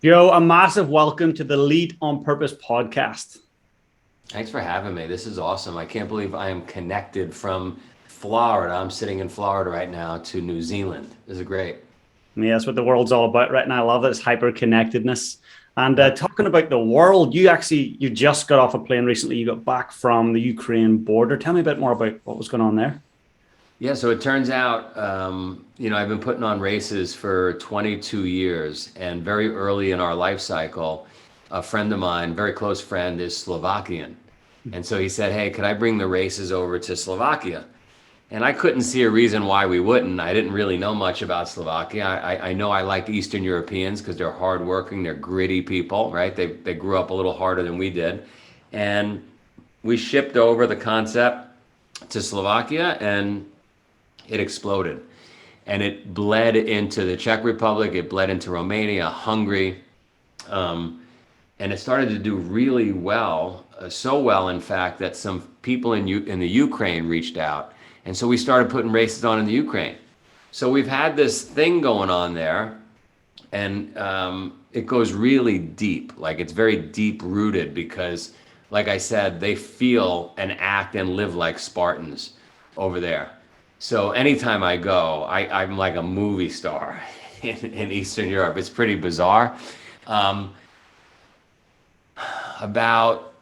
Joe, a massive welcome to the Lead on Purpose podcast. Thanks for having me. This is awesome. I can't believe I am connected from Florida. I'm sitting in Florida right now to New Zealand. This is great. I mean, that's what the world's all about right now. I love it. It's hyper connectedness. And Yep. talking about the world, you just got off a plane recently. You got back from the Ukraine border. Tell me a bit more about what was going on there. Yeah, so it turns out, I've been putting on races for 22 years, and very early in our life cycle, a friend of mine, very close friend, is Slovakian. And so he said, "Hey, could I bring the races over to Slovakia?" And I couldn't see a reason why we wouldn't. I didn't really know much about Slovakia. I know I like Eastern Europeans because they're hardworking, they're gritty people, right? They grew up a little harder than we did. And we shipped over the concept to Slovakia and it exploded. And it bled into the Czech Republic, it bled into Romania, Hungary, and it started to do really well, so well, in fact, that some people in the Ukraine reached out. And so we started putting races on in the Ukraine. So we've had this thing going on there, and it goes really deep. Like it's very deep rooted because, like I said, they feel and act and live like Spartans over there. So anytime I go, I'm like a movie star in Eastern Europe. It's pretty bizarre. Um, about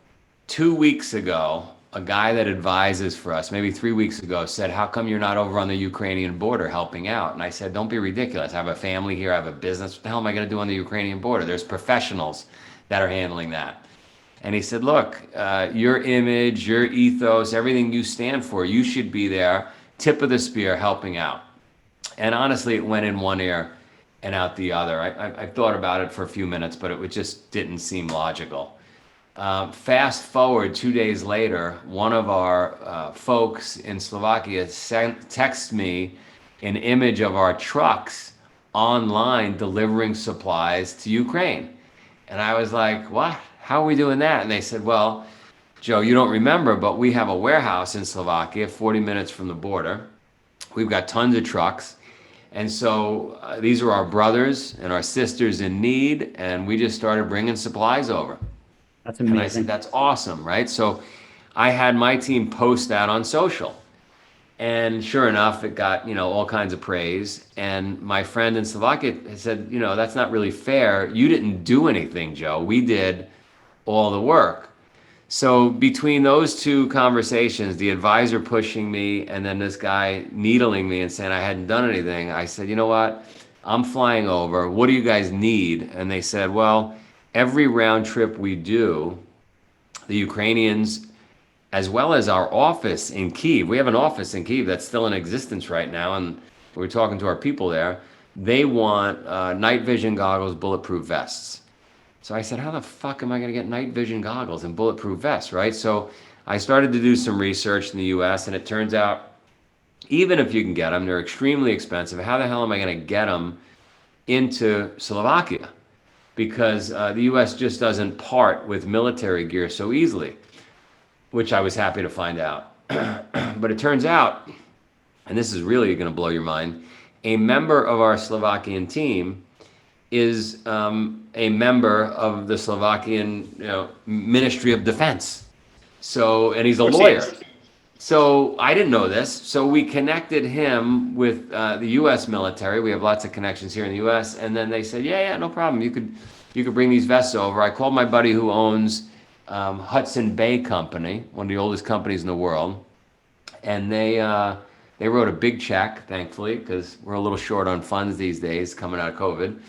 2 weeks ago, a guy that advises for us, maybe 3 weeks ago, said, "How come you're not over on the Ukrainian border helping out?" And I said, "Don't be ridiculous. I have a family here. I have a business. What the hell am I going to do on the Ukrainian border? There's professionals that are handling that." And he said, "Look, your image, your ethos, everything you stand for, you should be there, tip of the spear, helping out." And honestly, it went in one ear and out the other. I thought about it for a few minutes, but it just didn't seem logical. Fast forward 2 days later, one of our folks in Slovakia texted me an image of our trucks online delivering supplies to Ukraine. And I was like, "What? How are we doing that?" And they said, "Well, Joe, you don't remember, but we have a warehouse in Slovakia, 40 minutes from the border. We've got tons of trucks. And so these are our brothers and our sisters in need, and we just started bringing supplies over." That's And I said, amazing. "That's awesome, right?" So I had my team post that on social. And sure enough, it got, all kinds of praise. And my friend in Slovakia said, "That's not really fair. You didn't do anything, Joe. We did all the work." So between those two conversations, the advisor pushing me and then this guy needling me and saying I hadn't done anything, I said, "You know what? I'm flying over. What do you guys need?" And they said, "Well, every round trip we do, the Ukrainians, as well as our office in Kyiv, we have an office in Kyiv that's still in existence right now, and we're talking to our people there. They want night vision goggles, bulletproof vests." So I said, "How the fuck am I going to get night vision goggles and bulletproof vests, right?" So I started to do some research in the US, and it turns out, even if you can get them, they're extremely expensive. How the hell am I going to get them into Slovakia? Because the US just doesn't part with military gear so easily, which I was happy to find out. But it turns out, and this is really going to blow your mind, a member of our Slovakian team is a member of the Slovakian, Ministry of Defense. So, and he's Of a course he lawyer. is. So I didn't know this. So we connected him with the U.S. military. We have lots of connections here in the U.S. And then they said, "Yeah, yeah, no problem. You could bring these vests over." I called my buddy who owns Hudson Bay Company, one of the oldest companies in the world, and they wrote a big check, thankfully, because we're a little short on funds these days coming out of COVID.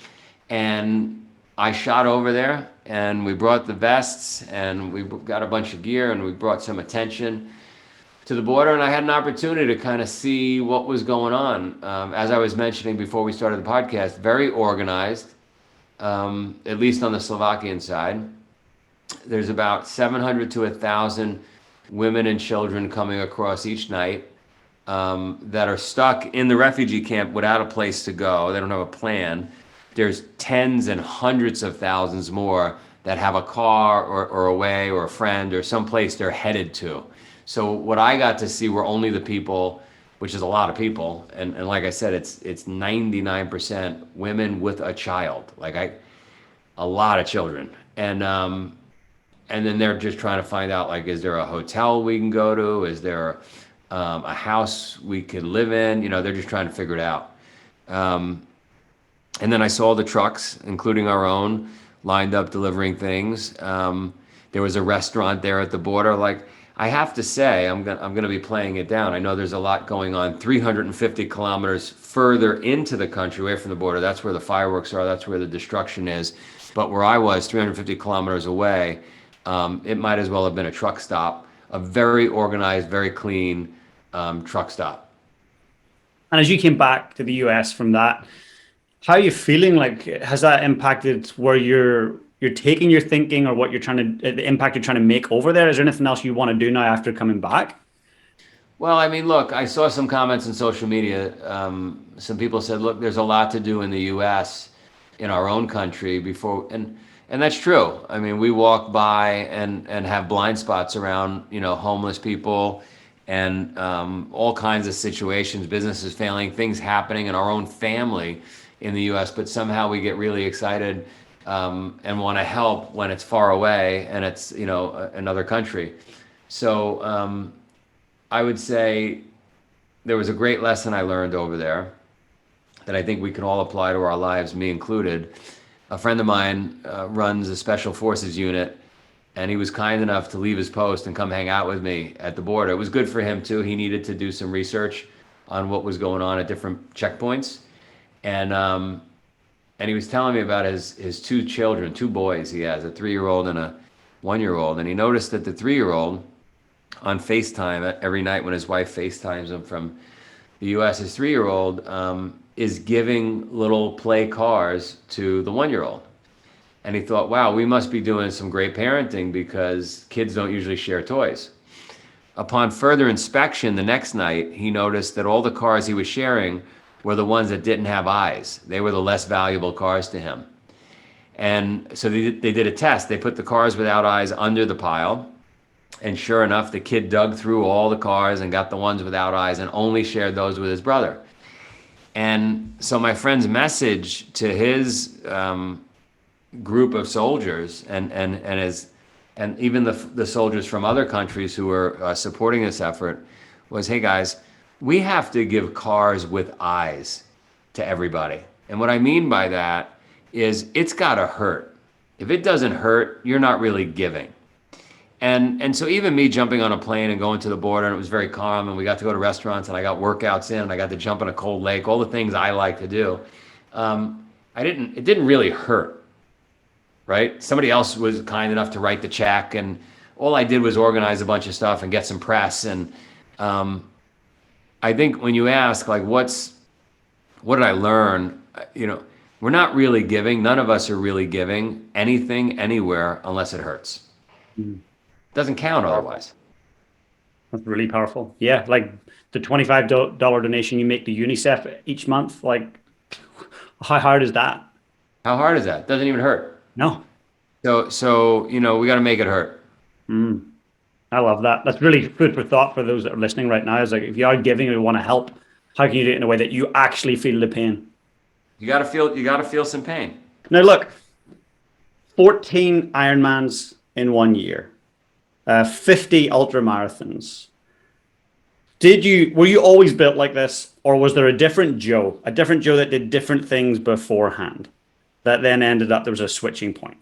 And I shot over there, and we brought the vests, and we got a bunch of gear, and we brought some attention to the border, and I had an opportunity to kind of see what was going on. As I was mentioning before we started the podcast, very organized, at least on the Slovakian side. There's about 700 to 1,000 women and children coming across each night that are stuck in the refugee camp without a place to go. They don't have a plan. There's tens and hundreds of thousands more that have a car or a way or a friend or someplace they're headed to. So what I got to see were only the people, which is a lot of people, and like I said, it's 99% women with a child. Like a lot of children. And then they're just trying to find out, like, is there a hotel we can go to? Is there a house we could live in? You know, they're just trying to figure it out. And then I saw the trucks, including our own, lined up delivering things. There was a restaurant there at the border. Like, I have to say, I'm gonna be playing it down. I know there's a lot going on 350 kilometers further into the country, away from the border. That's where the fireworks are. That's where the destruction is. But where I was, 350 kilometers away, it might as well have been a truck stop, a very organized, very clean truck stop. And as you came back to the US from that, how are you feeling? Like, has that impacted where you're taking your thinking, or what you're trying to, the impact you're trying to make over there? Is there anything else you want to do now after coming back? Well, I mean, look, I saw some comments on social media. Some people said, look, there's a lot to do in the US, in our own country before, and that's true. I mean, we walk by and have blind spots around, you know, homeless people and all kinds of situations, businesses failing, things happening in our own family in the US, but somehow we get really excited and want to help when it's far away and it's, you know, another country. So I would say there was a great lesson I learned over there that I think we can all apply to our lives, me included. A friend of mine runs a special forces unit, and he was kind enough to leave his post and come hang out with me at the border. It was good for him too. He needed to do some research on what was going on at different checkpoints. And he was telling me about his two children, two boys he has, a 3-year-old and a 1-year-old. And he noticed that the 3-year-old on FaceTime every night when his wife FaceTimes him from the US, his 3-year-old is giving little play cars to the 1-year-old. And he thought, wow, we must be doing some great parenting because kids don't usually share toys. Upon further inspection the next night, he noticed that all the cars he was sharing were the ones that didn't have eyes. They were the less valuable cars to him. And so they did a test. They put the cars without eyes under the pile. And sure enough, the kid dug through all the cars and got the ones without eyes and only shared those with his brother. And so my friend's message to his group of soldiers and even the soldiers from other countries who were supporting this effort was, hey guys, we have to give cars with eyes to everybody. And what I mean by that is it's gotta hurt. If it doesn't hurt, you're not really giving. And so even me jumping on a plane and going to the border, and it was very calm, and we got to go to restaurants, and I got workouts in, and I got to jump in a cold lake, all the things I like to do. It didn't really hurt, right? Somebody else was kind enough to write the check, and all I did was organize a bunch of stuff and get some press. And I think when you ask, like, what did I learn? You know, we're not really giving. None of us are really giving anything anywhere unless it hurts. Mm. Doesn't count otherwise. That's really powerful. Yeah, like the $25 donation you make to UNICEF each month, like, how hard is that? How hard is that? Doesn't even hurt. No. So you know, we got to make it hurt. I love that. That's really food for thought for those that are listening right now. Is like, if you are giving and you want to help, how can you do it in a way that you actually feel the pain? You got to feel some pain. Now look, 14 Ironmans in 1 year. 50 ultra marathons. Were you always built like this, or was there a different Joe that did different things beforehand that then ended up there was a switching point?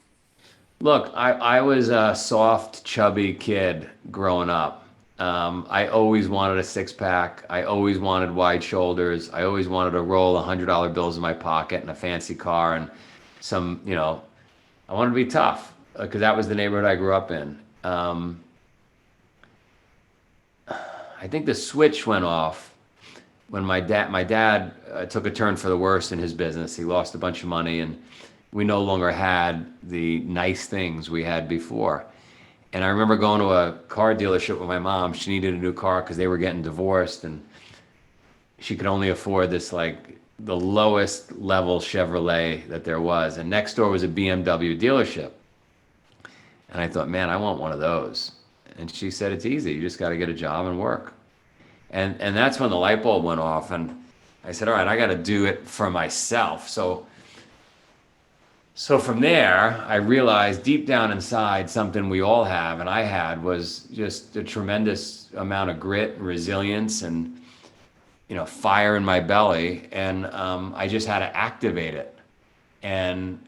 Look, I was a soft, chubby kid growing up. I always wanted a six-pack. I always wanted wide shoulders. I always wanted to roll $100 bills in my pocket and a fancy car and some, you know, I wanted to be tough because that was the neighborhood I grew up in. I think the switch went off when my dad took a turn for the worse in his business. He lost a bunch of money, and we no longer had the nice things we had before. And I remember going to a car dealership with my mom. She needed a new car because they were getting divorced, and she could only afford this, like, the lowest level Chevrolet that there was. And next door was a BMW dealership. And I thought, man, I want one of those. And she said, it's easy. You just got to get a job and work. And that's when the light bulb went off. And I said, all right, I got to do it for myself. So So from there, I realized deep down inside something we all have, and I had, was just a tremendous amount of grit and resilience and, fire in my belly. And I just had to activate it. And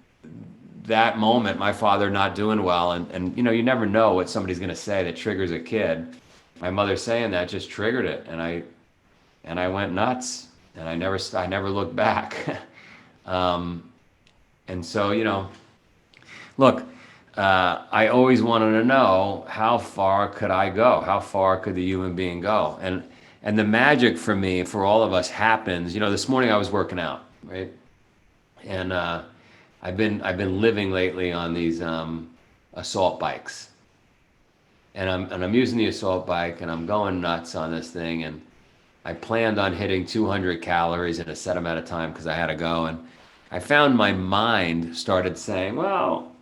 that moment, my father not doing well, and you never know what somebody's going to say that triggers a kid. My mother saying that just triggered it, and I went nuts, and I never looked back. And so, look, I always wanted to know, how far could I go? How far could the human being go? And the magic for me, for all of us, happens. This morning I was working out, right? And I've been living lately on these assault bikes, and I'm using the assault bike, and I'm going nuts on this thing. And I planned on hitting 200 calories in a set amount of time because I had to go. And I found my mind started saying, well,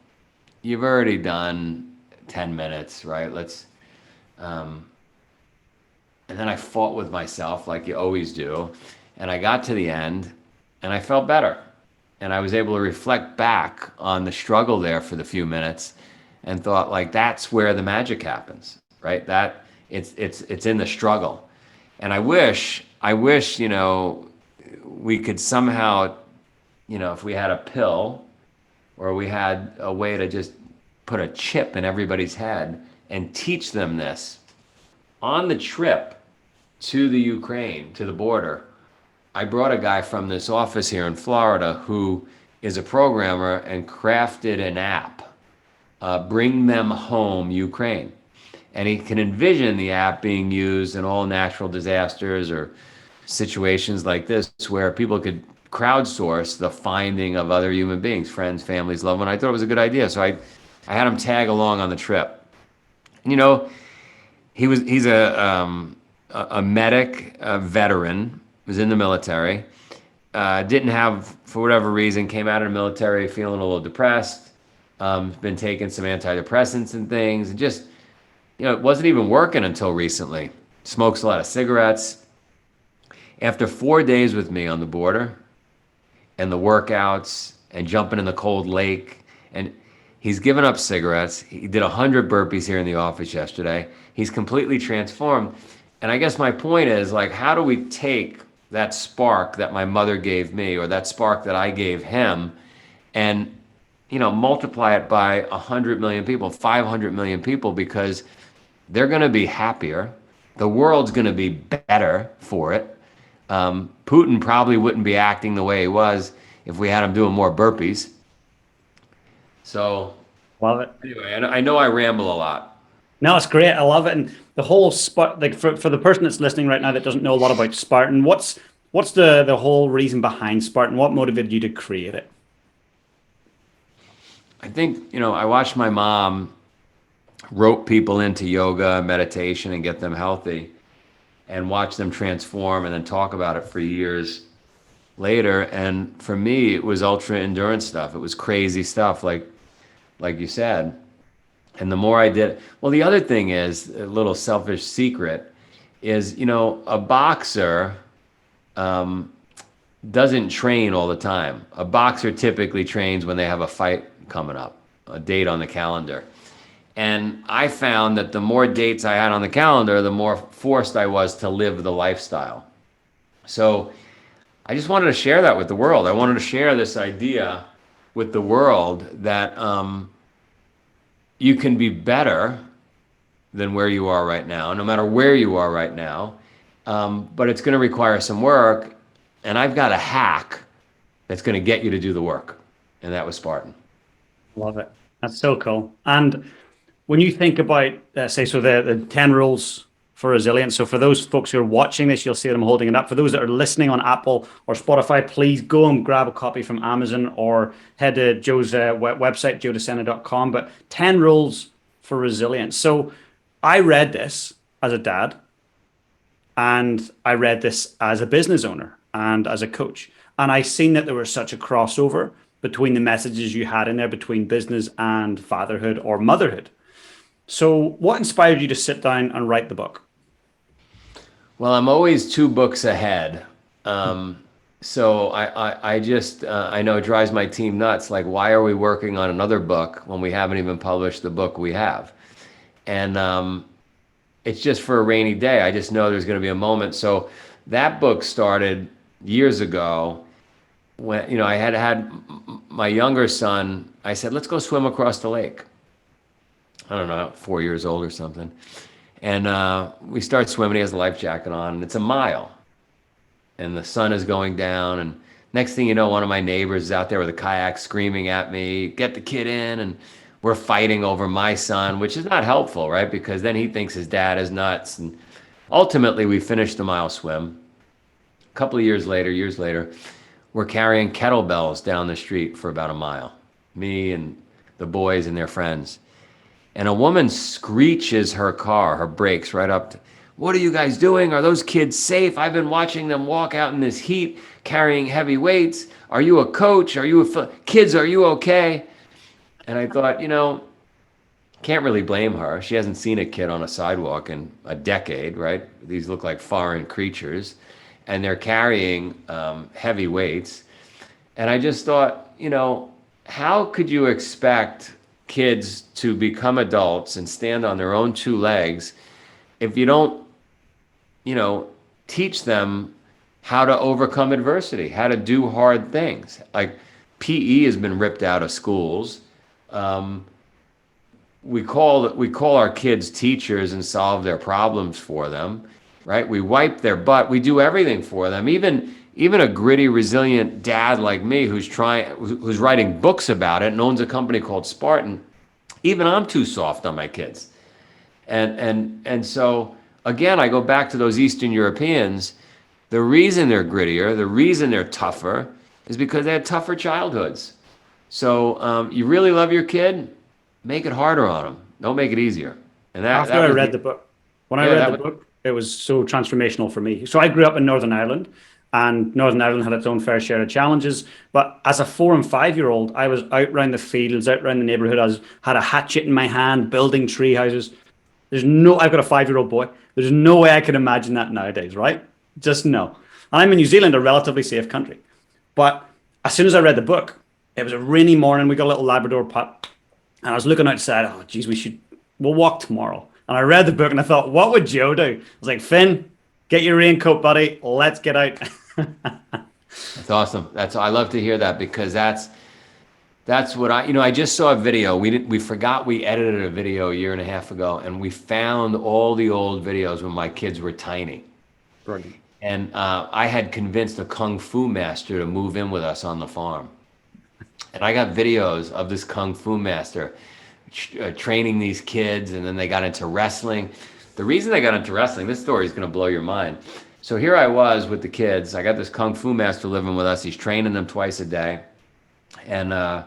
you've already done 10 minutes, right? And then I fought with myself like you always do. And I got to the end and I felt better. And I was able to reflect back on the struggle there for the few minutes and thought, like, that's where the magic happens, right? That it's in the struggle. And I wish, we could somehow, if we had a pill, or we had a way to just put a chip in everybody's head and teach them this. On the trip to the Ukraine, to the border, I brought a guy from this office here in Florida who is a programmer and crafted an app, Bring Them Home Ukraine. And he can envision the app being used in all natural disasters or situations like this, where people could crowdsource the finding of other human beings, friends, families, loved ones. I thought it was a good idea. So I had him tag along on the trip. He's a medic, a veteran, was in the military, didn't have, for whatever reason, came out of the military feeling a little depressed, been taking some antidepressants and things, and just, it wasn't even working until recently. Smokes a lot of cigarettes. After 4 days with me on the border and the workouts and jumping in the cold lake, and he's given up cigarettes. He did 100 burpees here in the office yesterday. He's completely transformed. And I guess my point is, like, how do we take that spark that my mother gave me, or that spark that I gave him, and, multiply it by 100 million people, 500 million people, because they're going to be happier. The world's going to be better for it. Putin probably wouldn't be acting the way he was if we had him doing more burpees. So, Love it. anyway, I know I ramble a lot. No, it's great. I love it. And the whole like for the person that's listening right now that doesn't know a lot about Spartan, what's the whole reason behind Spartan? What motivated you to create it? I think, I watched my mom rope people into yoga, meditation, and get them healthy, and watch them transform, and then talk about it for years later. And for me, it was ultra endurance stuff. It was crazy stuff, like you said. And the more I did, well, the other thing is, a little selfish secret is, a boxer doesn't train all the time. A boxer typically trains when they have a fight coming up, a date on the calendar. And I found that the more dates I had on the calendar, the more forced I was to live the lifestyle. So I just wanted to share that with the world. I wanted to share this idea with the world that you can be better than where you are right now, no matter where you are right now. But it's going to require some work. And I've got a hack that's going to get you to do the work. And that was Spartan. Love it. That's so cool. And when you think about, the 10 rules for resilience. So for those folks who are watching this, you'll see them holding it up. For those that are listening on Apple or Spotify, please go and grab a copy from Amazon or head to Joe's website, joedesena.com. But 10 rules for resilience. So I read this as a dad, and I read this as a business owner and as a coach. And I seen that there was such a crossover between the messages you had in there between business and fatherhood or motherhood. So what inspired you to sit down and write the book? Well, I'm always 2 books ahead. So I just I know it drives my team nuts. Like, why are we working on another book when we haven't even published the book we have? And it's just for a rainy day. I just know there's going to be a moment. So that book started years ago when, I had my younger son. I said, let's go swim across the lake. I don't know, 4 years old or something. And we start swimming. He has a life jacket on, and it's a mile. And the sun is going down. And next thing you know, one of my neighbors is out there with a kayak screaming at me, get the kid in. And we're fighting over my son, which is not helpful, right? Because then he thinks his dad is nuts. And ultimately, we finished the mile swim. A couple of years later, we're carrying kettlebells down the street for about a mile, me and the boys and their friends. And a woman screeches her car, her brakes right up to, what are you guys doing? Are those kids safe? I've been watching them walk out in this heat carrying heavy weights. Are you a coach? Kids, are you okay? And I thought, can't really blame her. She hasn't seen a kid on a sidewalk in a decade, right? These look like foreign creatures, and they're carrying heavy weights. And I just thought, how could you expect kids to become adults and stand on their own two legs if you don't, teach them how to overcome adversity, how to do hard things? Like, PE has been ripped out of schools. We call our kids teachers and solve their problems for them, right? We wipe their butt. We do everything for them. Even a gritty, resilient dad like me who's writing books about it and owns a company called Spartan. Even I'm too soft on my kids. And so again, I go back to those Eastern Europeans. The reason they're grittier, the reason they're tougher, is because they had tougher childhoods. So you really love your kid, make it harder on them. Don't make it easier. And After that I was read the book, when I read the book, it was so transformational for me. So I grew up in Northern Ireland, and Northern Ireland had its own fair share of challenges. But as a 4 and 5 year old, I was out around the fields, out around the neighborhood. Had a hatchet in my hand, building tree houses. I've got a 5 year old boy. There's no way I could imagine that nowadays, right? Just no. And I'm in New Zealand, a relatively safe country. But as soon as I read the book, it was a rainy morning. We got a little Labrador pup, and I was looking outside. Oh, geez, we'll walk tomorrow. And I read the book and I thought, what would Joe do? I was like, Finn, get your raincoat, buddy. Let's get out. That's awesome. I love to hear that, because that's what I just saw a video. We forgot we edited a video a year and a half ago, and we found all the old videos when my kids were tiny. Brilliant. And I had convinced a kung fu master to move in with us on the farm. And I got videos of this kung fu master training these kids, and then they got into wrestling. The reason they got into wrestling, this story is going to blow your mind. So here I was with the kids. I got this kung fu master living with us. He's training them twice a day. And I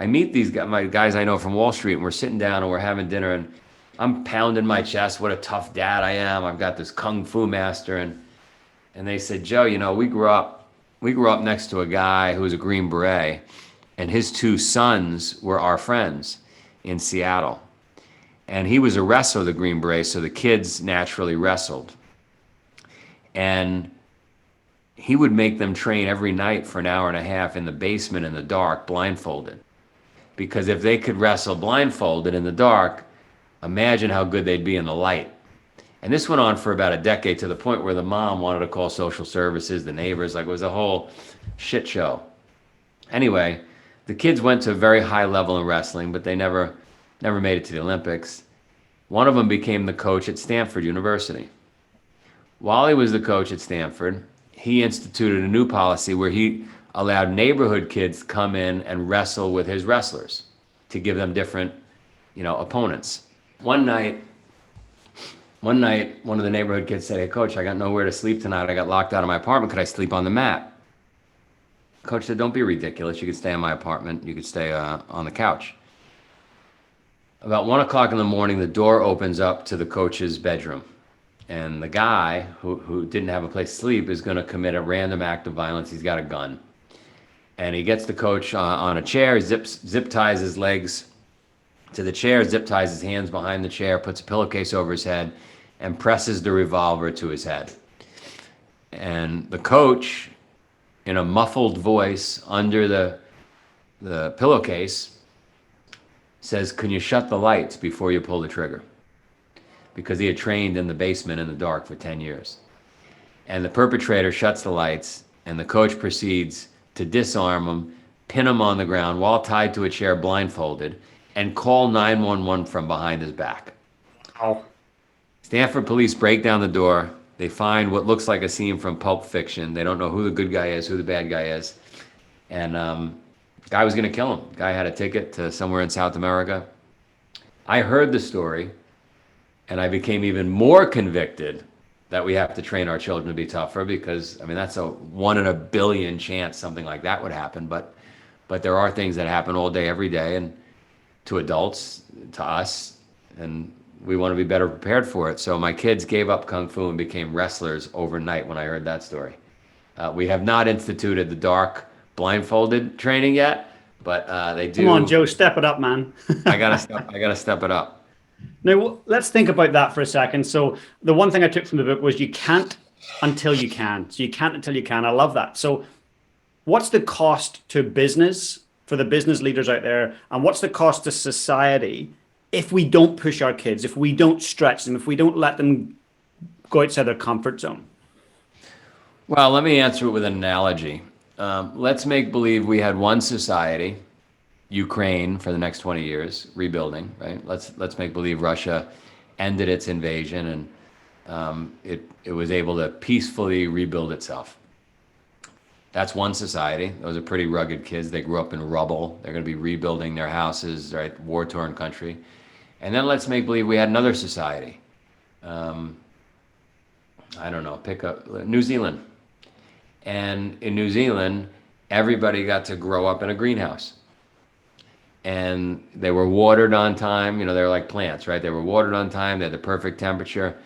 meet my guys I know from Wall Street, and we're sitting down and we're having dinner, and I'm pounding my chest. What a tough dad I am. I've got this kung fu master. And they said, Joe, we grew up next to a guy who was a Green Beret, and his two sons were our friends in Seattle. And he was a wrestler, the Green Beret, so the kids naturally wrestled. And he would make them train every night for an hour and a half in the basement in the dark, blindfolded. Because if they could wrestle blindfolded in the dark, imagine how good they'd be in the light. And this went on for about a decade, to the point where the mom wanted to call social services, the neighbors, like it was a whole shit show. Anyway, the kids went to a very high level in wrestling, but they never made it to the Olympics. One of them became the coach at Stanford University. While he was the coach at Stanford, he instituted a new policy where he allowed neighborhood kids to come in and wrestle with his wrestlers to give them different, opponents. One night, one of the neighborhood kids said, hey, Coach, I got nowhere to sleep tonight. I got locked out of my apartment. Could I sleep on the mat? Coach said, don't be ridiculous. You could stay in my apartment. You could stay on the couch. About 1 o'clock in the morning, the door opens up to the coach's bedroom. And the guy who didn't have a place to sleep is going to commit a random act of violence. He's got a gun. And he gets the coach on a chair, zip ties his legs to the chair, zip ties his hands behind the chair, puts a pillowcase over his head, and presses the revolver to his head. And the coach in a muffled voice under the pillowcase says, "Can you shut the lights before you pull the trigger?" Because he had trained in the basement in the dark for 10 years. And the perpetrator shuts the lights, and the coach proceeds to disarm him, pin him on the ground while tied to a chair blindfolded, and call 911 from behind his back. Oh, Stanford police break down the door. They find what looks like a scene from Pulp Fiction. They don't know who the good guy is, who the bad guy is. And guy was going to kill him. Guy had a ticket to somewhere in South America. I heard the story, and I became even more convicted that we have to train our children to be tougher because, I mean, that's a 1 in a billion chance something like that would happen. But there are things that happen all day, every day, and to adults, to us, and we want to be better prepared for it. So my kids gave up Kung Fu and became wrestlers overnight when I heard that story. We have not instituted the dark blindfolded training yet, but they do. come on, Joe, step it up, man. I gotta step it up. Now, let's think about that for a second. So, the one thing I took from the book was you can't until you can. So, you can't until you can. I love that. So, what's the cost to business for the business leaders out there? And what's the cost to society if we don't push our kids, if we don't stretch them, if we don't let them go outside their comfort zone? Well, let me answer it with an analogy. Let's make believe we had one society, Ukraine, for the next 20 years, rebuilding, right? Let's make believe Russia ended its invasion and it was able to peacefully rebuild itself. That's one society. Those are pretty rugged kids. They grew up in rubble. They're going to be rebuilding their houses, right? War-torn country. And then let's make believe we had another society. I don't know, pick up New Zealand. And in New Zealand, everybody got to grow up in a greenhouse. And they were watered on time. You know, they were like plants, right? They were watered on time. They had the perfect temperature.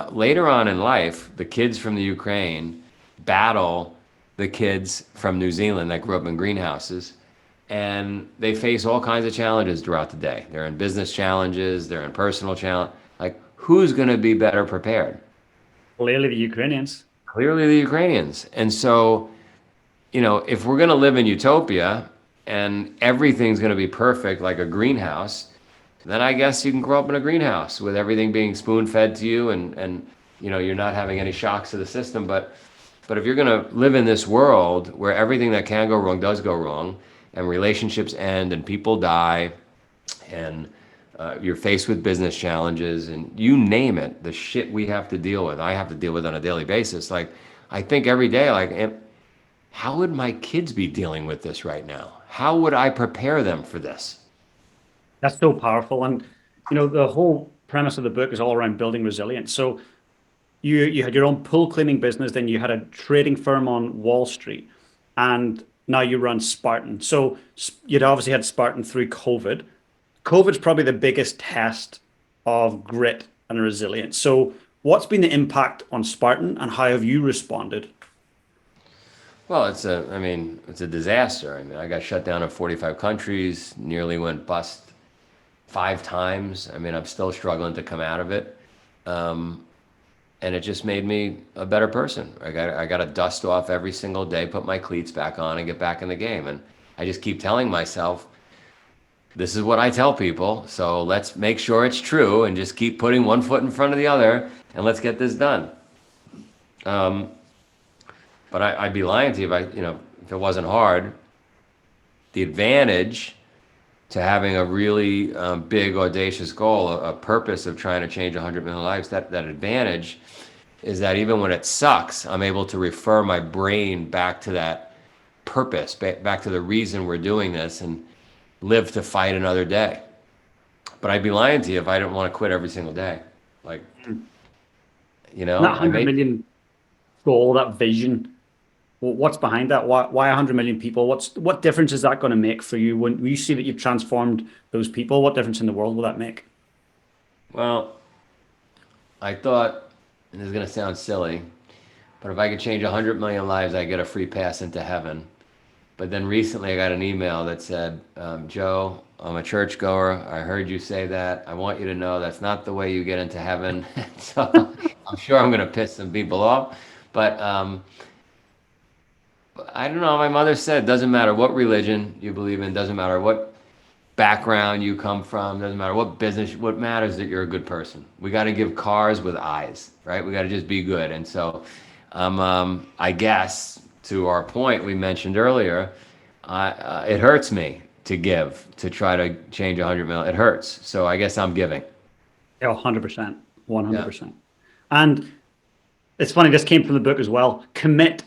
Later on in life, the kids from the Ukraine battle the kids from New Zealand that grew up in greenhouses. And they face all kinds of challenges throughout the day. They're in business challenges. They're in personal challenge. Like, who's going to be better prepared? Clearly, the Ukrainians. Clearly the Ukrainians. And so, you know, if we're going to live in utopia and everything's going to be perfect like a greenhouse, then I guess you can grow up in a greenhouse with everything being spoon-fed to you and you know, you're not having any shocks to the system. But if you're going to live in this world where everything that can go wrong does go wrong and relationships end and people die and you're faced with business challenges and you name it, the shit we have to deal with, I have to deal with on a daily basis. Like, I think every day, like, how would my kids be dealing with this right now? How would I prepare them for this? That's so powerful. And, you know, the whole premise of the book is all around building resilience. So, you had your own pool cleaning business, then you had a trading firm on Wall Street, and now you run Spartan. So, you'd obviously had Spartan through COVID. COVID's probably the biggest test of grit and resilience. So, what's been the impact on Spartan, and how have you responded? Well, it's a disaster. I mean, I got shut down in 45 countries, nearly went bust 5 times. I mean, I'm still struggling to come out of it. And it just made me a better person. I got to dust off every single day, put my cleats back on, and get back in the game. And I just keep telling myself, this is what I tell people, so let's make sure it's true and just keep putting one foot in front of the other, and let's get this done. But I'd be lying to you if it wasn't hard. The advantage to having a really big, audacious goal, a purpose of trying to change 100 million lives, that advantage is that even when it sucks, I'm able to refer my brain back to that purpose, back to the reason we're doing this, and live to fight another day. But I'd be lying to you if I didn't want to quit every single day. Like, you know, And that 100 million goal, that vision, what's behind that? Why 100 million people? What difference is that going to make for you when you see that you've transformed those people? What difference in the world will that make? Well, I thought, and this is going to sound silly, but if I could change 100 million lives, I get a free pass into heaven. But then recently I got an email that said, Joe, I'm a churchgoer. I heard you say that. I want you to know that's not the way you get into heaven. So I'm sure I'm going to piss some people off. But I don't know. My mother said, doesn't matter what religion you believe in, doesn't matter what background you come from, doesn't matter what business, what matters is that you're a good person. We got to give cars with eyes, right? We got to just be good. And so, I guess to our point we mentioned earlier, it hurts me to give, to try to change 100 million. It hurts. So I guess I'm giving. Yeah, 100%, Yeah. 100%. And it's funny, this came from the book as well. Commit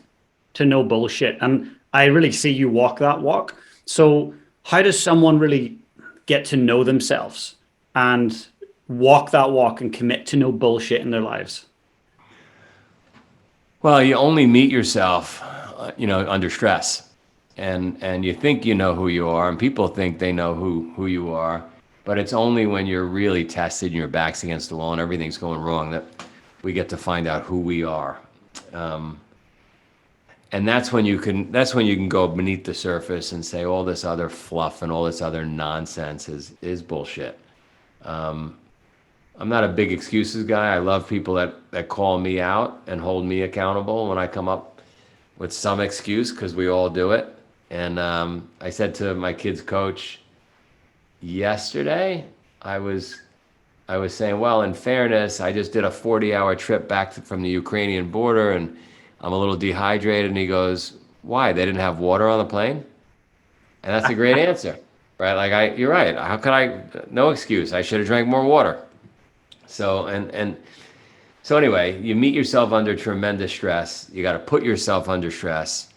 to no bullshit. And I really see you walk that walk. So how does someone really get to know themselves and walk that walk and commit to no bullshit in their lives? Well, you only meet yourself, under stress, and you think you know who you are, and people think they know who you are, but it's only when you're really tested and your back's against the wall and everything's going wrong that we get to find out who we are. And that's when you can go beneath the surface and say all this other fluff and all this other nonsense is bullshit. I'm not a big excuses guy. I love people that call me out and hold me accountable when I come up with some excuse, because we all do it. And I said to my kid's coach yesterday, I was saying, well, in fairness, I just did a 40-hour trip back from the Ukrainian border, and I'm a little dehydrated. And he goes, why? They didn't have water on the plane? And that's a great answer, right? Like, you're right. How could no excuse. I should have drank more water. So, so anyway, you meet yourself under tremendous stress. You got to put yourself under stress.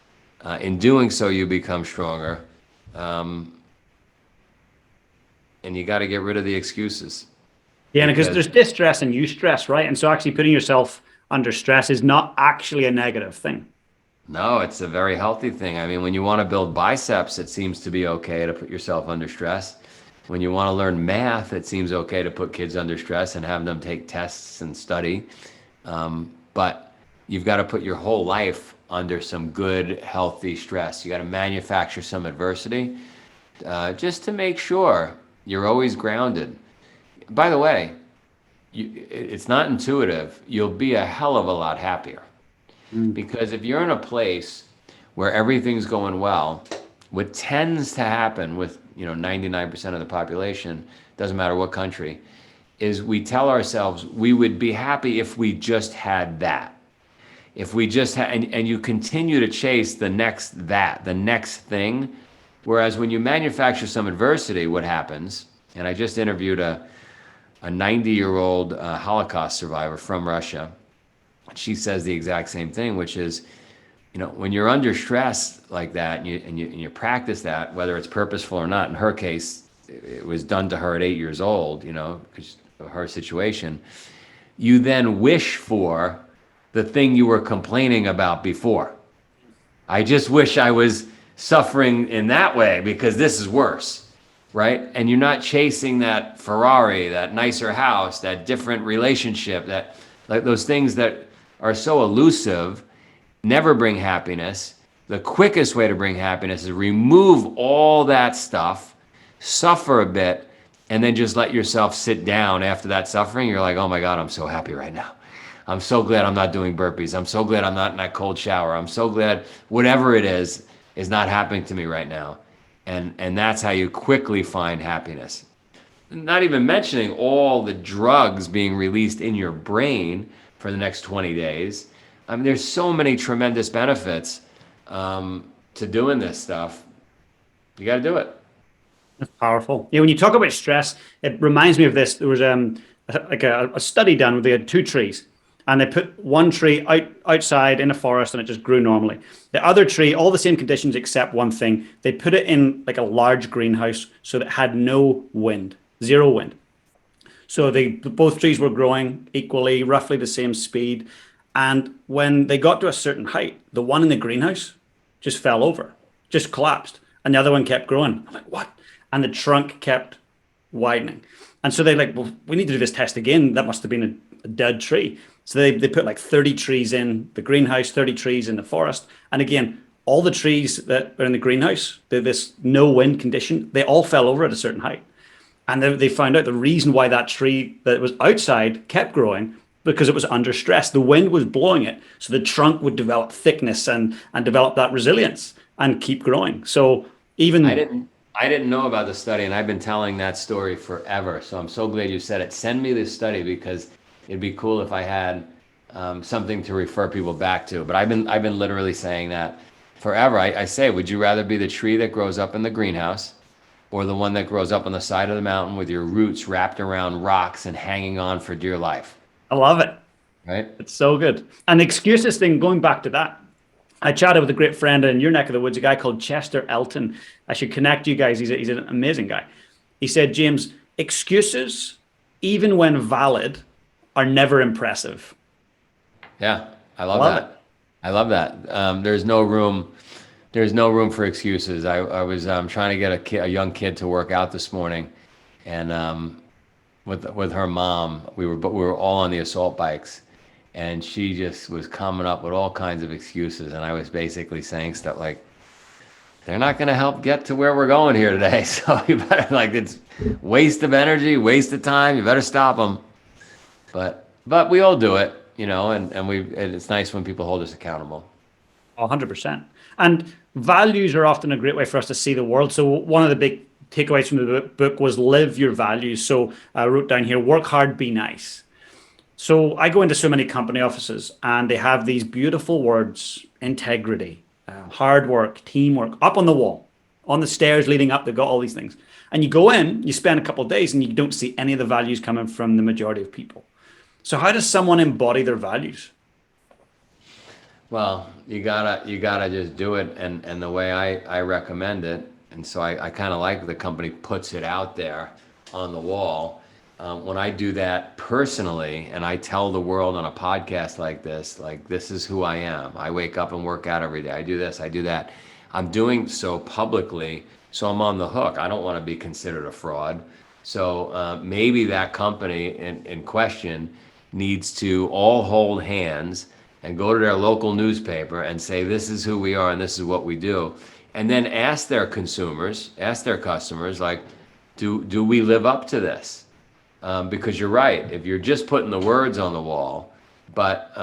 In doing so, you become stronger. And you got to get rid of the excuses. Yeah, because there's distress and eustress, right? And so actually putting yourself under stress is not actually a negative thing. No, it's a very healthy thing. I mean, when you want to build biceps, it seems to be okay to put yourself under stress. When you want to learn math, it seems okay to put kids under stress and have them take tests and study. But you've got to put your whole life under some good, healthy stress. You got to manufacture some adversity just to make sure you're always grounded. By the way, it's not intuitive. You'll be a hell of a lot happier. Because if you're in a place where everything's going well, what tends to happen with 99% of the population, doesn't matter what country, is we tell ourselves we would be happy if we just had that. If we just had, and you continue to chase the next thing. Whereas when you manufacture some adversity, what happens, and I just interviewed a 90-year-old Holocaust survivor from Russia. She says the exact same thing, which is, when you're under stress like that and you practice that, whether it's purposeful or not, in her case, it was done to her at 8 years old, because of her situation, you then wish for the thing you were complaining about before. I just wish I was suffering in that way because this is worse, right? And you're not chasing that Ferrari, that nicer house, that different relationship, that like those things that are so elusive, never bring happiness. The quickest way to bring happiness is remove all that stuff, suffer a bit, and then just let yourself sit down after that suffering. You're like, oh my God, I'm so happy right now. I'm so glad I'm not doing burpees. I'm so glad I'm not in that cold shower. I'm so glad whatever it is not happening to me right now. And that's how you quickly find happiness. Not even mentioning all the drugs being released in your brain for the next 20 days. I mean, there's so many tremendous benefits to doing this stuff. You got to do it. That's powerful. Yeah, when you talk about stress, it reminds me of this. There was a study done where they had two trees, and they put one tree outside in a forest, and it just grew normally. The other tree, all the same conditions except one thing. They put it in like a large greenhouse so that it had no wind, zero wind. So both trees were growing equally, roughly the same speed. And when they got to a certain height, the one in the greenhouse just fell over, just collapsed. And the other one kept growing. I'm like, what? And the trunk kept widening. And so they're like, well, we need to do this test again. That must have been a dead tree. So they put like 30 trees in the greenhouse, 30 trees in the forest. And again, all the trees that are in the greenhouse, this no wind condition, they all fell over at a certain height. And they found out the reason why that tree that was outside kept growing because it was under stress. The wind was blowing it, so the trunk would develop thickness and develop that resilience and keep growing. So I even didn't I didn't know about the study, and I've been telling that story forever. So I'm so glad you said it. Send me this study because it'd be cool if I had something to refer people back to. But I've been literally saying that forever. I say, would you rather be the tree that grows up in the greenhouse, or the one that grows up on the side of the mountain with your roots wrapped around rocks and hanging on for dear life? I love it. Right? It's so good. And the excuses thing, going back to that, I chatted with a great friend in your neck of the woods, a guy called Chester Elton. I should connect you guys. He's an amazing guy. He said, James, excuses, even when valid, are never impressive. Yeah, I I love love it. that. I love that. There's no room. There's no room for excuses. I was trying to get a young kid to work out this morning, and with her mom, we were all on the assault bikes, and she just was coming up with all kinds of excuses, and I was basically saying stuff like, "They're not going to help get to where we're going here today, so you better like it's waste of energy, waste of time. You better stop them." But we all do it, and it's nice when people hold us accountable. 100%. And values are often a great way for us to see the world. So one of the big takeaways from the book was live your values. So I wrote down here, work hard, be nice. So I go into so many company offices and they have these beautiful words, integrity, hard work, teamwork, up on the wall, on the stairs leading up, they've got all these things. And you go in, you spend a couple of days and you don't see any of the values coming from the majority of people. So how does someone embody their values? Well, you gotta just do it, and the way I recommend it, and so I kind of like the company puts it out there on the wall. When I do that personally, and I tell the world on a podcast like this is who I am. I wake up and work out every day. I do this, I do that. I'm doing so publicly, so I'm on the hook. I don't want to be considered a fraud. So maybe that company in question needs to all hold hands and go to their local newspaper and say, this is who we are and this is what we do. And then ask their consumers, ask their customers, like, do we live up to this? Because you're right. If you're just putting the words on the wall, but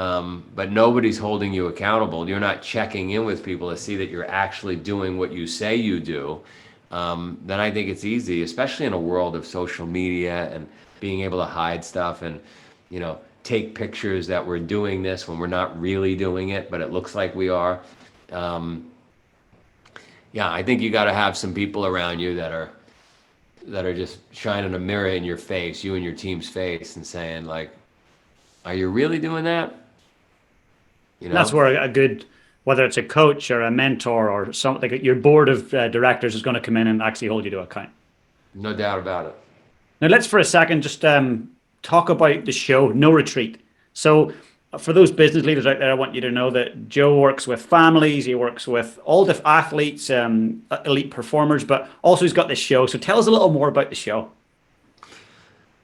nobody's holding you accountable, you're not checking in with people to see that you're actually doing what you say you do, then I think it's easy, especially in a world of social media and being able to hide stuff and, take pictures that we're doing this when we're not really doing it, but it looks like we are. Yeah, I think you got to have some people around you that are just shining a mirror in your face, you and your team's face, and saying like, "Are you really doing that?" You That's know? where a good, whether it's a coach or a mentor or something, like your board of directors is going to come in and actually hold you to account. No doubt about it. Now, let's for a second just talk about the show, No Retreat. So, for those business leaders out there, I want you to know that Joe works with families, he works with all the athletes, elite performers, but also he's got this show. So, tell us a little more about the show.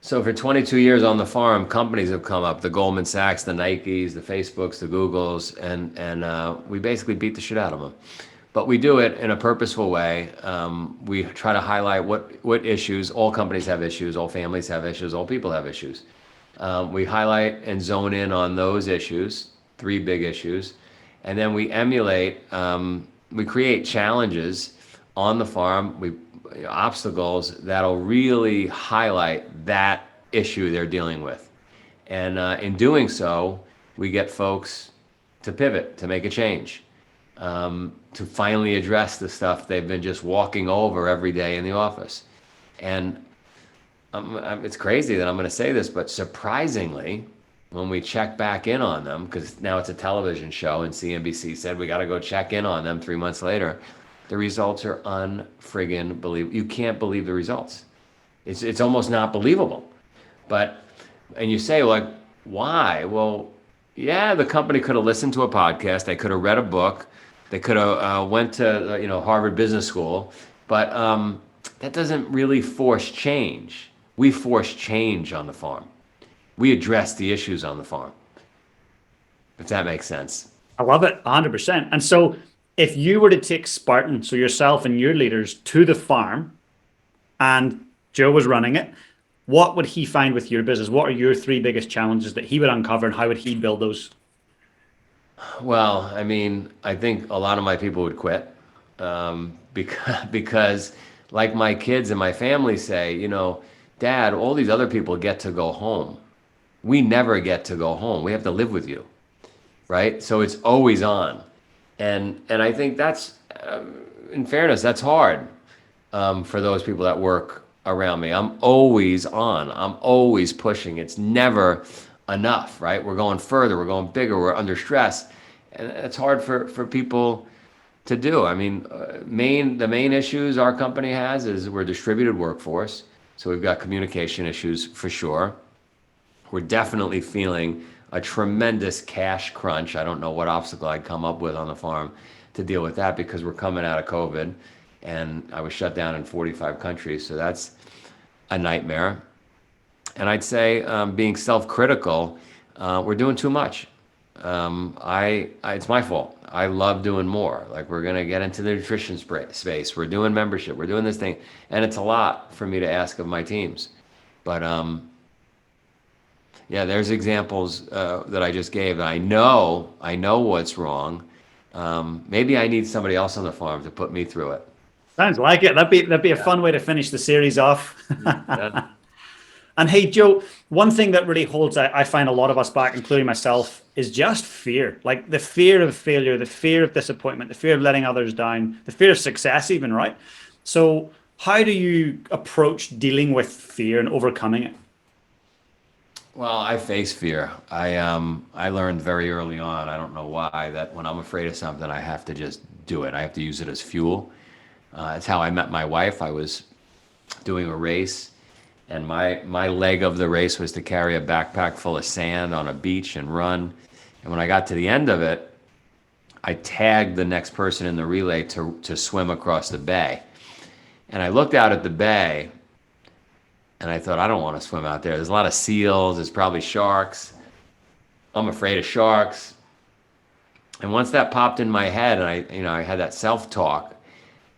So for 22 years on the farm, companies have come up, the Goldman Sachs, the Nikes, the Facebooks, the Googles, and we basically beat the shit out of them. But we do it in a purposeful way. We try to highlight what issues, all companies have issues, all families have issues, all people have issues. We highlight and zone in on those issues, three big issues, and then we emulate, we create challenges on the farm, obstacles that'll really highlight that issue they're dealing with. And in doing so, we get folks to pivot, to make a change, to finally address the stuff they've been just walking over every day in the office. And it's crazy that I'm going to say this, but surprisingly, when we check back in on them, because now it's a television show and CNBC said we got to go check in on them 3 months later, the results are unfriggin' believable. You can't believe the results. It's almost not believable. And you say, like, why? Well, yeah, the company could have listened to a podcast. They could have read a book. They could have went to Harvard Business School. But that doesn't really force change. We force change on the farm. We address the issues on the farm, if that makes sense. I love it, 100%. And so, if you were to take Spartan, so yourself and your leaders, to the farm, and Joe was running it, what would he find with your business? What are your three biggest challenges that he would uncover, and how would he build those? Well, I mean, I think a lot of my people would quit, because like my kids and my family say, Dad, all these other people get to go home. We never get to go home. We have to live with you, right? So it's always on. And I think that's, in fairness, that's hard, for those people that work around me. I'm always on. I'm always pushing. It's never enough, right? We're going further. We're going bigger. We're under stress, and it's hard for people to do. I mean, the main issues our company has is we're a distributed workforce, so we've got communication issues for sure. We're definitely feeling a tremendous cash crunch. I don't know what obstacle I'd come up with on the farm to deal with that, because we're coming out of COVID and I was shut down in 45 countries. So that's a nightmare. And I'd say, being self-critical, we're doing too much. It's my fault. I love doing more. Like, we're going to get into the nutrition space. We're doing membership. We're doing this thing. And it's a lot for me to ask of my teams. But, yeah, there's examples that I just gave. I know what's wrong. Maybe I need somebody else on the farm to put me through it. Sounds like it. That'd be a fun way to finish the series off. Yeah. And hey, Joe, one thing that really holds, I find a lot of us back, including myself, is just fear. Like the fear of failure, the fear of disappointment, the fear of letting others down, the fear of success, even, right? So, how do you approach dealing with fear and overcoming it? Well, I face fear. I learned very early on, I don't know why, that when I'm afraid of something, I have to just do it. I have to use it as fuel. It's how I met my wife. I was doing a race, and my leg of the race was to carry a backpack full of sand on a beach and run. And when I got to the end of it, I tagged the next person in the relay to swim across the bay. And I looked out at the bay, and I thought, I don't want to swim out there. There's a lot of seals. There's probably sharks. I'm afraid of sharks. And once that popped in my head, and I had that self-talk,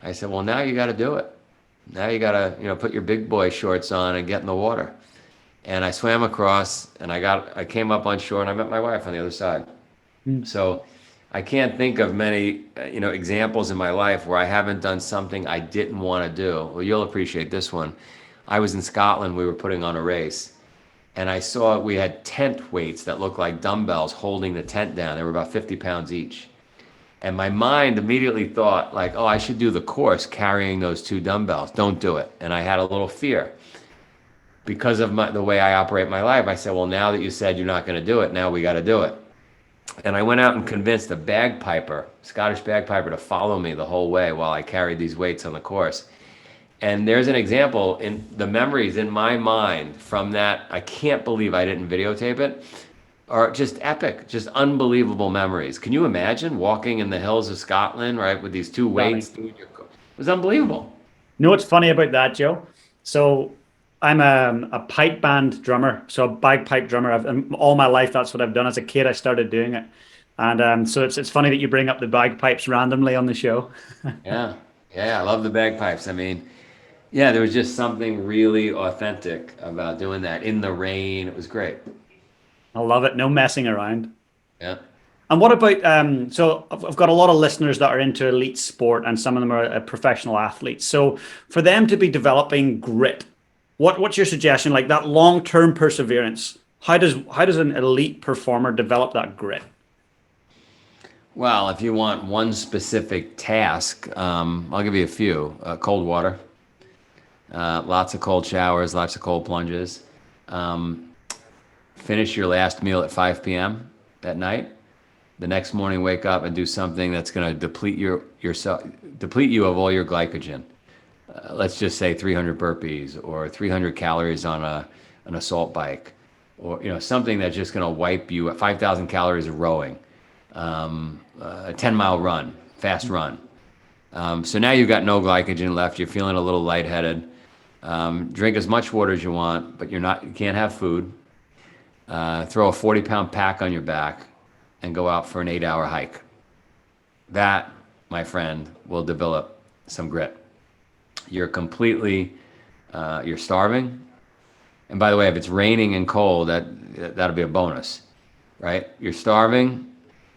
I said, well, now you got to do it. Now you got to, put your big boy shorts on and get in the water. And I swam across, and I came up on shore, and I met my wife on the other side. So I can't think of many, examples in my life where I haven't done something I didn't want to do. Well, you'll appreciate this one. I was in Scotland. We were putting on a race, and I saw we had tent weights that looked like dumbbells holding the tent down. They were about 50 pounds each. And my mind immediately thought, like, oh, I should do the course carrying those two dumbbells. Don't do it. And I had a little fear. Because of the way I operate my life, I said, well, now that you said you're not going to do it, now we got to do it. And I went out and convinced a bagpiper, Scottish bagpiper, to follow me the whole way while I carried these weights on the course. And there's an example in the memories in my mind from that. I can't believe I didn't videotape it. Are just epic, just unbelievable memories. Can you imagine walking in the hills of Scotland, right, with these two weights? It was unbelievable. You know what's funny about that, Joe? So I'm a pipe band drummer, so a bagpipe drummer. All my life, that's what I've done. As a kid, I started doing it. And so it's funny that you bring up the bagpipes randomly on the show. Yeah, yeah, I love the bagpipes. I mean, yeah, there was just something really authentic about doing that in the rain. It was great. I love it. No messing around. Yeah. And what about, so I've got a lot of listeners that are into elite sport, and some of them are professional athletes. So for them to be developing grit, what's your suggestion? Like that long-term perseverance, how does an elite performer develop that grit? Well, if you want one specific task, I'll give you a few. Cold water, lots of cold showers, lots of cold plunges. Finish your last meal at 5 p.m. at night. The next morning, wake up and do something that's going to deplete you of all your glycogen. Let's just say 300 burpees or 300 calories on an assault bike, or something that's just going to wipe you at 5,000 calories of rowing, a 10-mile run, fast run. So now you've got no glycogen left. You're feeling a little lightheaded. Drink as much water as you want, but you can't have food. Throw a 40-pound pack on your back and go out for an 8-hour hike. That, my friend, will develop some grit. You're completely, you're starving, And by the way, if it's raining and cold, that'll be a bonus, right? You're starving,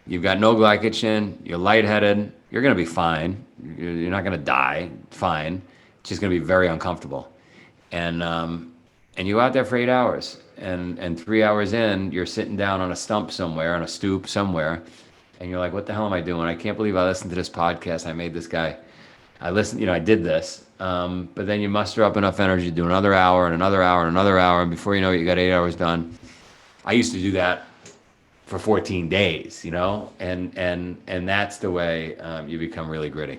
you've got no glycogen, you're lightheaded, you're gonna be fine. You're not gonna die, fine. It's just gonna be very uncomfortable. And you go out there for 8 hours, and 3 hours in, you're sitting down on a stump somewhere, on a stoop somewhere, and you're like, what the hell am I doing? I can't believe I listened to this podcast. I made this guy. I listened, I did this. But then you muster up enough energy to do another hour and another hour and another hour, and before you know it, you got 8 hours done. I used to do that for 14 days, and that's the way you become really gritty.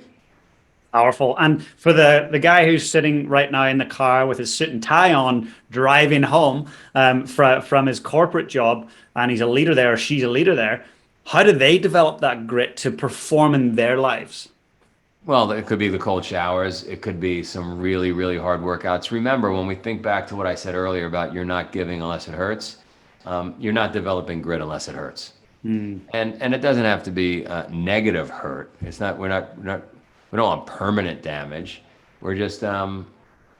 Powerful. And for the guy who's sitting right now in the car with his suit and tie on, driving home from his corporate job, and he's a leader there or she's a leader there, how do they develop that grit to perform in their lives? Well, it could be the cold showers. It could be some really, really hard workouts. Remember, when we think back to what I said earlier about you're not giving unless it hurts, you're not developing grit unless it hurts. And it doesn't have to be negative hurt. It's not. We don't want permanent damage. We just want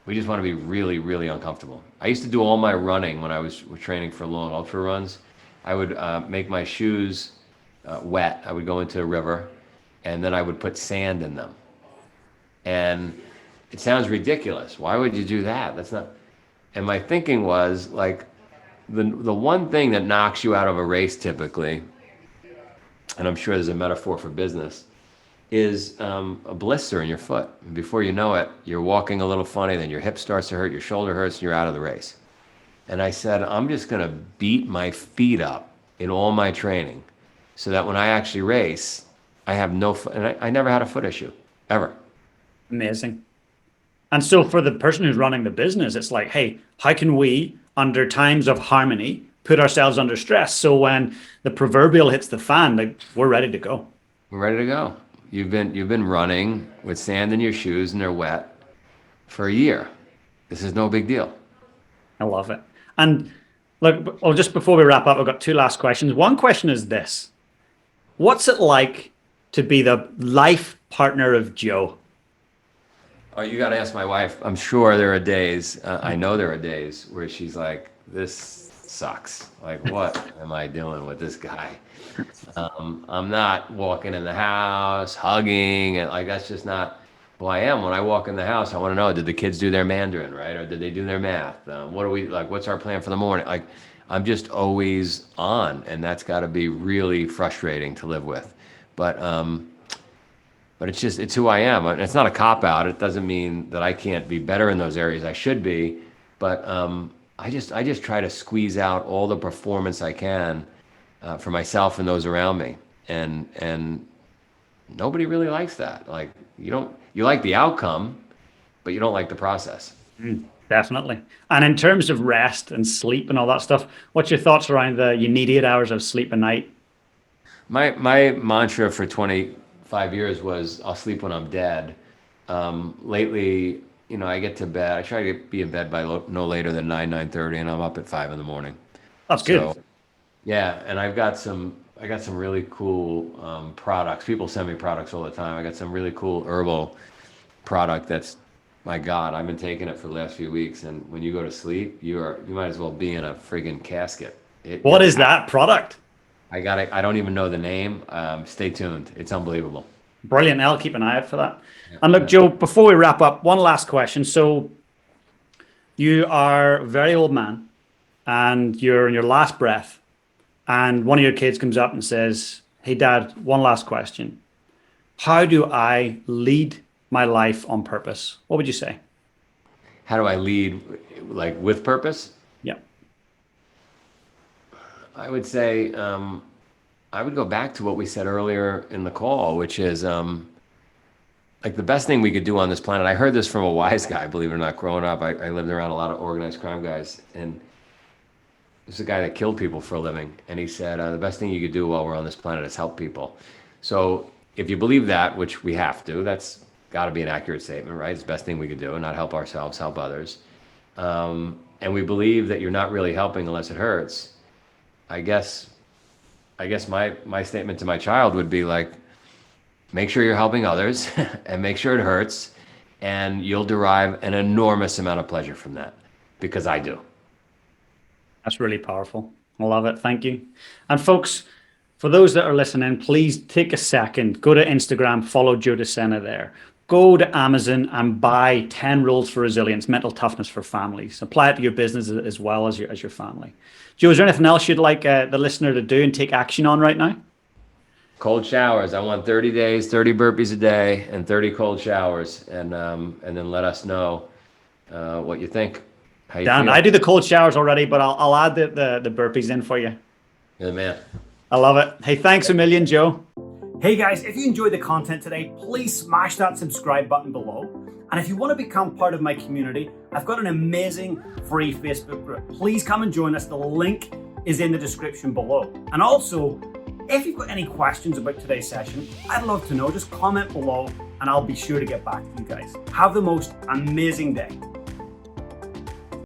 to be really, really uncomfortable. I used to do all my running when I was training for long ultra runs. I would make my shoes wet. I would go into a river, and then I would put sand in them. And it sounds ridiculous. Why would you do that? That's not. And my thinking was like, the one thing that knocks you out of a race typically, and I'm sure there's a metaphor for business, is a blister in your foot. And before you know it, you're walking a little funny, then your hip starts to hurt, your shoulder hurts, and you're out of the race. And I said, I'm just going to beat my feet up in all my training so that when I actually race, I have no foot. And I never had a foot issue, ever. Amazing. And so for the person who's running the business, it's like, hey, how can we, under times of harmony, put ourselves under stress so when the proverbial hits the fan, like, we're ready to go? We're ready to go. You've been running with sand in your shoes and they're wet for a year. This is no big deal. I love it. And look, well, just before we wrap up, I've got two last questions. One question is this: what's it like to be the life partner of Joe? Oh, you got to ask my wife. I'm sure there are days, I know there are days where she's like, this sucks. Like, what am I doing with this guy? I'm not walking in the house, hugging, and like, that's just not who I am. When I walk in the house, I want to know, did the kids do their Mandarin, right? Or did they do their math? What are we, like, what's our plan for the morning? Like, I'm just always on, and that's got to be really frustrating to live with. But it's who I am. It's not a cop-out. It doesn't mean that I can't be better in those areas. I should be, but I just try to squeeze out all the performance I can for myself and those around me. And nobody really likes that. Like, you like the outcome, but you don't like the process. Definitely. And in terms of rest and sleep and all that stuff, what's your thoughts around you need 8 hours of sleep a night? My mantra for 25 years was, I'll sleep when I'm dead. Lately, I get to bed. I try to be in bed by no later than 9:30, and I'm up at 5 in the morning. That's good. So, yeah, and I got some really cool products. People send me products all the time. I got some really cool herbal product that's, my God, I've been taking it for the last few weeks, and when you go to sleep, you might as well be in a friggin' casket. What is that product? I don't even know the name. Stay tuned. It's unbelievable. Brilliant. I'll keep an eye out for that. And look, Joe, before we wrap up, one last question. So you are a very old man and you're in your last breath, and one of your kids comes up and says, hey, Dad, one last question. How do I lead my life on purpose? What would you say? How do I lead, like, with purpose? Yeah. I would say, I would go back to what we said earlier in the call, which is, like, the best thing we could do on this planet. I heard this from a wise guy, believe it or not. Growing up, I lived around a lot of organized crime guys, and this is a guy that killed people for a living. And he said, the best thing you could do while we're on this planet is help people. So if you believe that, which we have to, that's got to be an accurate statement, right? It's the best thing we could do, not help ourselves, help others. And we believe that you're not really helping unless it hurts. I guess my statement to my child would be like, make sure you're helping others and make sure it hurts, and you'll derive an enormous amount of pleasure from that, because I do. That's really powerful. I love it. Thank you. And folks, for those that are listening, please take a second, go to Instagram, follow Joe De Sena there. Go to Amazon and buy 10 Rules for Resilience, Mental Toughness for Families. Apply it to your business as well as your family. Joe, is there anything else you'd like the listener to do and take action on right now? Cold showers. I want 30 days, 30 burpees a day, and 30 cold showers, and then let us know what you think. How you Dan, feel. I do the cold showers already, but I'll add the burpees in for you. You're the man. I love it. Hey, thanks a million, Joe. Hey guys, if you enjoyed the content today, please smash that subscribe button below. And if you want to become part of my community, I've got an amazing free Facebook group. Please come and join us. The link is in the description below. And also, if you've got any questions about today's session, I'd love to know. Just comment below and I'll be sure to get back to you guys. Have the most amazing day.